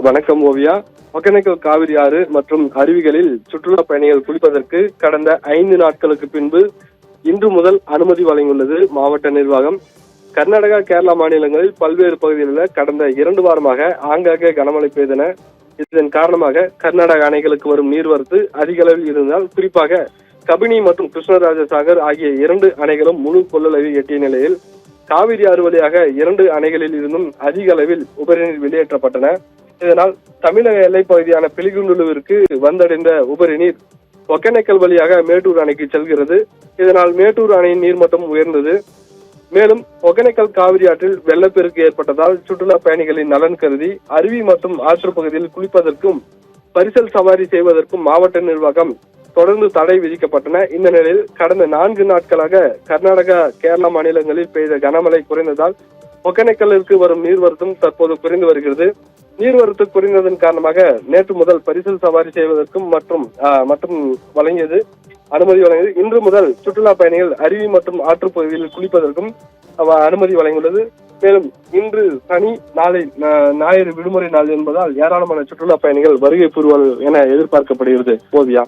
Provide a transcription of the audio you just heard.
வணக்கம் ஓவியா. ஒகேனக்கல் காவிரி ஆறு மற்றும் அருவிகளில் சுற்றுலா பயணிகள் குளிப்பதற்கு கடந்த 5 நாட்களுக்கு பின்பு இன்று முதல் அனுமதி வழங்கியுள்ளது மாவட்ட நிர்வாகம். கர்நாடகா, கேரளா மாநிலங்களில் பல்வேறு பகுதிகளில் கடந்த 2 வாரமாக ஆங்காங்கே கனமழை பெய்தன. இதன் காரணமாக கர்நாடக அணைகளுக்கு வரும் நீர்வரத்து அதிக அளவில் இருந்ததால், குறிப்பாக கபினி மற்றும் கிருஷ்ணராஜசாகர் ஆகிய 2 அணைகளும் முழு கொள்ளளவை எட்டிய நிலையில் காவிரி ஆறு வழியாக 2 அணைகளில் இருந்தும் அதிக அளவில் உபரிநீர் வெளியேற்றப்பட்டன. இதனால் தமிழக எல்லைப் பகுதியான பிலிகுண்டுலுவிற்கு வந்தடைந்த உபரிநீர் ஒகேனக்கல் வழியாக மேட்டூர் அணைக்கு செல்கிறது. இதனால் மேட்டூர் அணையின் நீர்மட்டம் உயர்ந்தது. மேலும் ஒகேனக்கல் காவிரி ஆற்றில் வெள்ளப்பெருக்கு ஏற்பட்டதால் சுற்றுலா பயணிகளின் நலன் கருதி அருவி மற்றும் ஆற்று பகுதியில் குளிப்பதற்கும் பரிசல் சவாரி செய்வதற்கும் மாவட்ட நிர்வாகம் தொடர்ந்து தடை விதிக்கப்பட்டன. இந்த நிலையில் கடந்த 4 நாட்களாக கர்நாடகா, கேரளா மாநிலங்களில் பெய்த கனமழை குறைந்ததால் ஒகேனக்கல்லிற்கு வரும் நீர்வரத்தும் தற்போது குறைந்து வருகிறது. நீர்வரத்து குறைந்ததன் காரணமாக நேற்று முதல் பரிசல் சவாரி செய்வதற்கும் மற்றும் அனுமதி வழங்கியது. இன்று முதல் சுற்றுலா பயணிகள் அருவி மற்றும் ஆற்று பகுதியில் குளிப்பதற்கும் அனுமதி வழங்கியுள்ளது. மேலும் இன்று சனி, நாளை ஞாயிறு விடுமுறை நாள் என்பதால் ஏராளமான சுற்றுலா பயணிகள் வருகை புரிவார்கள் என எதிர்பார்க்கப்படுகிறது. ஓவியா.